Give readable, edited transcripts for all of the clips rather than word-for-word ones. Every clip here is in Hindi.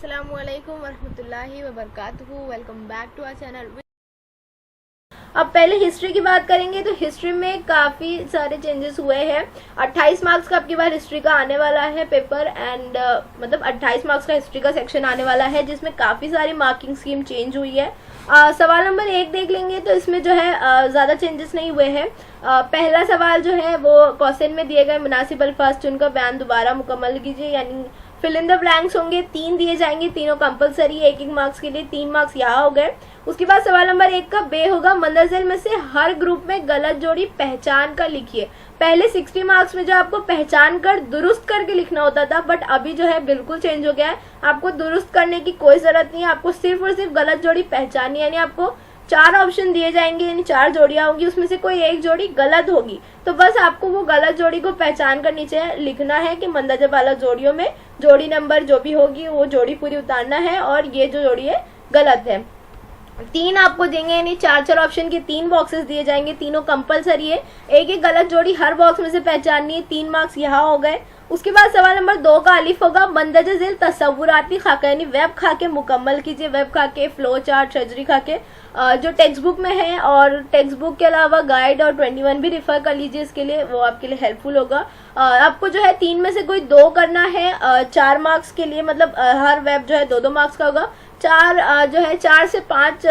अस्सलामुअलैकुम वरहमतुल्लाहि वबरकातुहू। Welcome back to our channel. अब पहले हिस्ट्री की बात करेंगे तो हिस्ट्री में काफ़ी सारे चेंजेस हुए हैं। 28 मार्क्स का आपकी बार हिस्ट्री का आने वाला है पेपर एंड मतलब 28 मार्क्स का हिस्ट्री का सेक्शन आने वाला है जिसमें काफ़ी सारी मार्किंग स्कीम चेंज हुई है। सवाल नंबर 1 देख लेंगे तो इसमें जो है ज़्यादा चेंजेस नहीं हुए हैं। पहला सवाल जो है वो क्वेश्चन में दिए गए मुनासिब अल्फाज चुनकर बयान दोबारा मुकम्मल कीजिए, यानी फिल इन द ब्लैंक्स होंगे। 3 दिए जाएंगे, तीनों कंपलसरी है, 1-1 मार्क्स के लिए 3 मार्क्स यहाँ हो गए। उसके बाद सवाल नंबर 1 का बे होगा, मंदरजेल में से हर ग्रुप में गलत जोड़ी पहचान कर लिखिए। पहले 60 मार्क्स में जो आपको पहचान कर दुरुस्त करके लिखना होता था, बट अभी जो है बिल्कुल चेंज हो गया है। आपको दुरुस्त करने की कोई जरूरत नहीं है, आपको सिर्फ और सिर्फ गलत जोड़ी पहचानी, यानी आपको 4 ऑप्शन दिए जाएंगे, यानी 4 जोड़ियां होंगी, उसमें से कोई एक जोड़ी गलत होगी तो बस आपको वो गलत जोड़ी को पहचान कर नीचे लिखना है कि मंदरजा वाला जोड़ियों में जोड़ी नंबर जो भी होगी वो जोड़ी पूरी उतारना है और ये जो जोड़ी है गलत है। 3 आपको देंगे, यानी 4 ऑप्शन के 3 बॉक्सेस दिए जाएंगे, तीनों कंपलसरी है, एक गलत जोड़ी हर बॉक्स में से पहचाननी है। 3 मार्क्स यहाँ हो गए। उसके बाद सवाल नंबर 2 का अलिफ होगा, मंदरजा झेल तसव्वुराती खाका यानी वेब खाके मुकम्मल कीजिए। वेब खाके, फ्लो चार्ट, सर्जरी खाके जो टेक्स्ट बुक में है और टेक्स्ट बुक के अलावा गाइड और 21 भी रिफर कर लीजिए, इसके लिए वो आपके लिए हेल्पफुल होगा। आपको जो है 3 में से कोई 2 करना है 4 मार्क्स के लिए, मतलब हर वेब जो है 2-2 मार्क्स का होगा। 4 से 5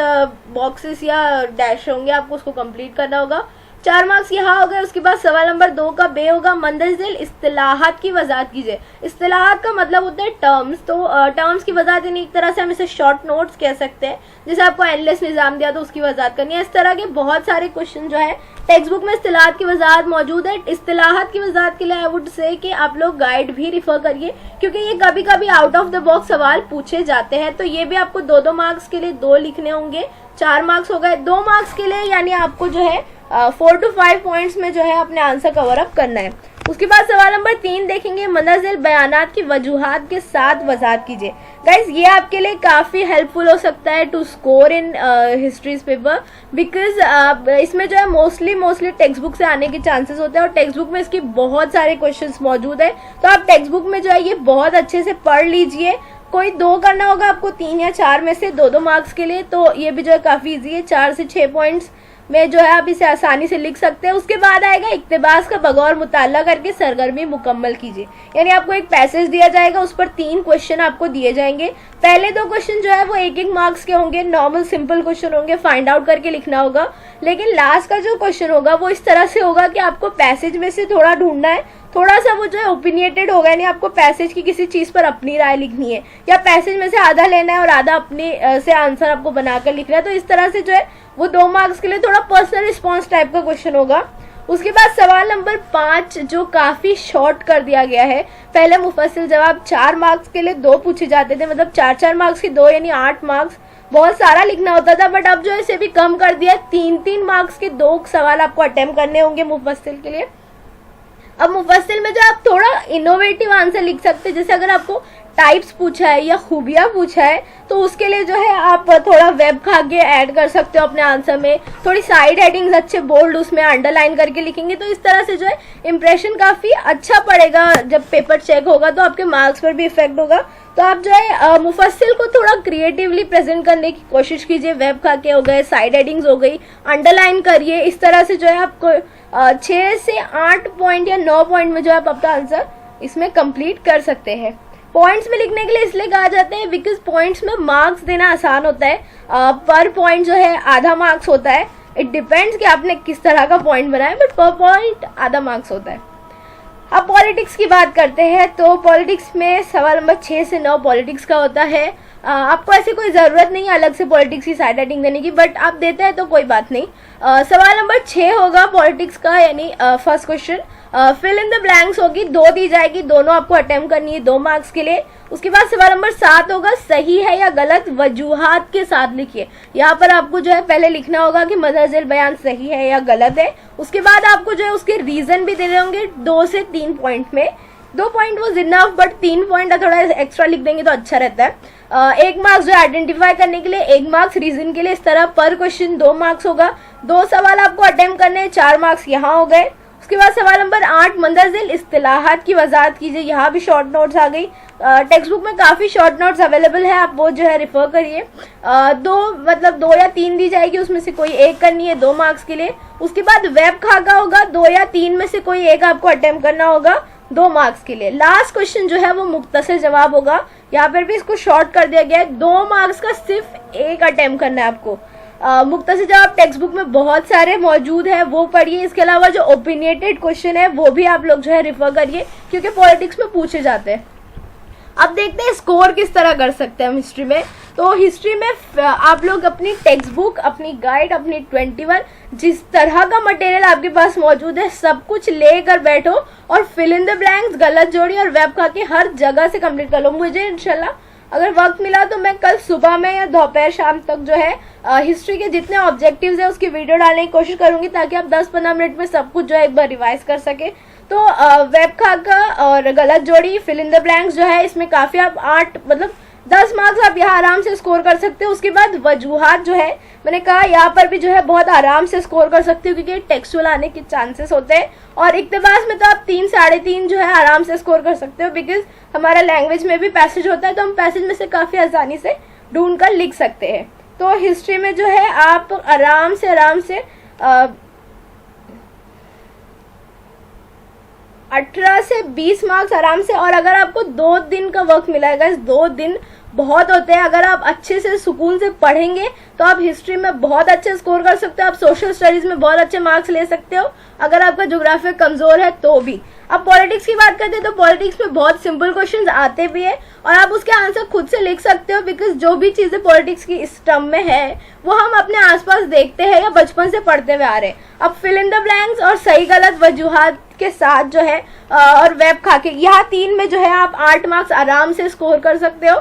बॉक्सेस या डैश होंगे, आपको उसको कंप्लीट करना होगा। 4 मार्क्स यहाँ हो गए। उसके बाद सवाल नंबर 2 का बे होगा, मंदरजेल इस्तिलाहात की वजाहत कीजिए। इस्तिलाहात का मतलब होता है टर्म्स, तो टर्म्स की वजाहत यानी एक तरह से हम इसे शॉर्ट नोट्स कह सकते हैं। जैसे आपको एंडलेस निज़ाम दिया तो उसकी वजाहत करनी है। इस तरह के बहुत सारे क्वेश्चन जो है टेक्स्ट बुक में इस्तिलाहात की वजाहत मौजूद है। इस्तिलाहात की वजाहत के लिए आई वुड से कि आप लोग गाइड भी रिफर करिए, क्योंकि ये कभी कभी आउट ऑफ द बॉक्स सवाल पूछे जाते हैं। तो ये भी आपको 2-2 मार्क्स के लिए 2 लिखने होंगे। 4 मार्क्स हो गए। 2 मार्क्स के लिए यानी आपको जो है 4 to 5 पॉइंट्स में जो है अपने आंसर कवर अप करना है। उसके बाद सवाल नंबर 3 देखेंगे, मंदरजेल बयानात की वजूहात के साथ वजाहत कीजिए। गाइस ये आपके लिए काफ़ी हेल्पफुल हो सकता है to score in history's paper, because इसमें जो है मोस्टली टेक्स्ट बुक से आने के चांसेस होते हैं और टेक्स्ट बुक में इसकी बहुत सारे क्वेश्चंस मौजूद है। तो आप टेक्स्ट बुक में जो है ये बहुत अच्छे से पढ़ लीजिए। कोई 2 करना होगा आपको 3 या 4 में से 2-2 मार्क्स के लिए, तो ये भी जो है काफ़ी ईजी है। 4 से 6 पॉइंट्स में जो है आप इसे आसानी से लिख सकते हैं। उसके बाद आएगा इक्तिबास का बगौर मुताला करके सरगर्मी मुकम्मल कीजिए, यानी आपको एक पैसेज दिया जाएगा, उस पर 3 क्वेश्चन आपको दिए जाएंगे। पहले 2 क्वेश्चन जो है वो 1-1 मार्क्स के होंगे, नॉर्मल सिंपल क्वेश्चन होंगे, फाइंड आउट करके लिखना होगा। लेकिन लास्ट का जो क्वेश्चन होगा वो इस तरह से होगा कि आपको पैसेज में से थोड़ा ढूंढना है, थोड़ा सा वो जो है ओपिनियटेड होगा, यानी आपको पैसेज की किसी चीज़ पर अपनी राय लिखनी है, या पैसेज में से आधा लेना है और आधा अपने से आंसर आपको बनाकर लिखना है। तो इस तरह से जो है वो 2 मार्क्स के लिए थोड़ा पर्सनल रिस्पॉन्स टाइप का क्वेश्चन होगा। उसके बाद सवाल नंबर 5 जो काफ़ी शॉर्ट कर दिया गया है। पहले मुफस्सिल जवाब 4 मार्क्स के लिए 2 पूछे जाते थे, मतलब 4-4 मार्क्स के 2 यानी 8 मार्क्स, बहुत सारा लिखना होता था, बट अब जो है इसे भी कम कर दिया। 3-3 मार्क्स के 2 सवाल आपको अटेम्प्ट करने होंगे मुफस्सिल के लिए। अब मुफस्सिल में जो आप थोड़ा इनोवेटिव आंसर लिख सकते हैं, जैसे अगर आपको टाइप्स पूछा है या खूबियाँ पूछा है तो उसके लिए जो है आप थोड़ा वेब खाके ऐड कर सकते हो अपने आंसर में। थोड़ी साइड हेडिंग्स अच्छे बोल्ड उसमें अंडरलाइन करके लिखेंगे, तो इस तरह से जो है इंप्रेशन काफ़ी अच्छा पड़ेगा। जब पेपर चेक होगा तो आपके मार्क्स पर भी इफेक्ट होगा। तो आप जो है मुफस्सिल को थोड़ा क्रिएटिवली प्रेजेंट करने की कोशिश कीजिए। वेब खाके हो गए, साइड हेडिंग्स हो गई, अंडरलाइन करिए। इस तरह से जो है आपको 6 से 8 पॉइंट या 9 पॉइंट में जो आप अपना आंसर इसमें कंप्लीट कर सकते हैं। पॉइंट्स में लिखने के लिए इसलिए कहा जाता है बिकॉज पॉइंट्स में मार्क्स देना आसान होता है। पर पॉइंट जो है आधा मार्क्स होता है। इट डिपेंड्स कि आपने किस तरह का पॉइंट बनाया, बट पर पॉइंट आधा मार्क्स होता है। अब पॉलिटिक्स की बात करते हैं, तो पॉलिटिक्स में सवाल नंबर 6 से 9 पॉलिटिक्स का होता है। आपको ऐसी कोई ज़रूरत नहीं है अलग से पॉलिटिक्स की साइड हेडिंग देने की, बट आप देते हैं तो कोई बात नहीं। सवाल नंबर 6 होगा पॉलिटिक्स का, यानी first question fill in the blanks होगी, 2 दी जाएगी, दोनों आपको अटेम्प्ट करनी है 2 मार्क्स के लिए। उसके बाद सवाल नंबर 7 होगा, सही है या गलत वजूहात के साथ लिखिए। यहाँ पर आपको जो है पहले लिखना होगा कि मंदरजेल बयान सही है या गलत है। उसके बाद आपको जो है उसके रीजन भी देने होंगे 2 से 3 पॉइंट में। 2 point was enough, but 3 point थोड़ा एक्स्ट्रा लिख देंगे तो अच्छा रहता है। 1 मार्क्स जो आइडेंटिफाई करने के लिए, 1 मार्क्स रीजन के लिए। इस तरह पर क्वेश्चन 2 मार्क्स होगा। 2 सवाल आपको अटेम्प्ट करने हैं, 4 मार्क्स यहाँ हो गए। उसके बाद सवाल नंबर 8, मंदरजिल इस्तिलाहात की वजाहत कीजिए। यहाँ भी शॉर्ट नोट्स आ गई। टेक्स्ट बुक में काफी शॉर्ट नोट्स अवेलेबल है, आप वो जो है रिफर करिए। दो या तीन दी जाएगी, उसमें से कोई एक करनी है 2 मार्क्स के लिए। उसके बाद वेब खाका होगा, 2 या 3 में से कोई एक आपको अटेम्प्ट करना होगा 2 मार्क्स के लिए। लास्ट क्वेश्चन जो है वो मुख्तसर जवाब होगा, यहाँ पर भी इसको शॉर्ट कर दिया गया है। 2 मार्क्स का सिर्फ एक अटेम्प्ट करना है आपको। मुख्तसर जवाब टेक्स्ट बुक में बहुत सारे मौजूद है, वो पढ़िए। इसके अलावा जो ओपिनियटेड क्वेश्चन है वो भी आप लोग जो है रिफर करिए, क्योंकि पॉलिटिक्स में पूछे जाते हैं। अब देखते हैं स्कोर किस तरह कर सकते हैं हम हिस्ट्री में। तो हिस्ट्री में आप लोग अपनी टेक्स्ट बुक, अपनी गाइड, अपनी 21 जिस तरह का मटेरियल आपके पास मौजूद है सब कुछ लेकर बैठो और फिल इन द ब्लैंक्स, गलत जोड़ी और वेब खाके हर जगह से कंप्लीट कर लो। मुझे इंशाल्लाह अगर वक्त मिला तो मैं कल सुबह में या दोपहर शाम तक जो है हिस्ट्री के जितने ऑब्जेक्टिव्स है उसकी वीडियो डालने की कोशिश करूंगी, ताकि आप 10-15 मिनट में सब कुछ जो है एक बार रिवाइज कर सके। तो वेब खाका और गलत जोड़ी, फिल इन द ब्लैंक्स जो है इसमें काफी आप 10 मार्क्स आप यहाँ आराम से स्कोर कर सकते हो। उसके बाद वजूहात जो है मैंने कहा यहाँ पर भी जो है बहुत आराम से स्कोर कर सकते हो, क्योंकि टेक्सचुअल आने के चांसेस होते हैं। और इक्तबास में तो आप 3, 3.5 जो है आराम से स्कोर कर सकते हो, बिकॉज हमारा लैंग्वेज में भी पैसेज होता है, तो हम पैसेज में से काफी आसानी से ढूंढ कर लिख सकते हैं। तो हिस्ट्री में जो है आप आराम से 18 से 20 मार्क्स आराम से। और अगर आपको 2 दिन का वक्त मिलेगा, इस 2 दिन बहुत होते हैं, अगर आप अच्छे से सुकून से पढ़ेंगे तो आप हिस्ट्री में बहुत अच्छे स्कोर कर सकते हो। आप सोशल स्टडीज में बहुत अच्छे मार्क्स ले सकते हो, अगर आपका ज्योग्राफी कमजोर है तो भी। अब पॉलिटिक्स की बात करते हैं तो पॉलिटिक्स में बहुत सिंपल क्वेश्चंस आते भी है और आप उसके आंसर खुद से लिख सकते हो, बिकॉज जो भी चीजें पॉलिटिक्स की इस टर्म में है वो हम अपने आसपास देखते हैं या बचपन से पढ़ते हुए आ रहे हैं। अब फिल इन द ब्लैंक्स और सही गलत वजूहात के साथ जो है और वेब खाके, यहाँ 3 में जो है आप 8 मार्क्स आराम से स्कोर कर सकते हो।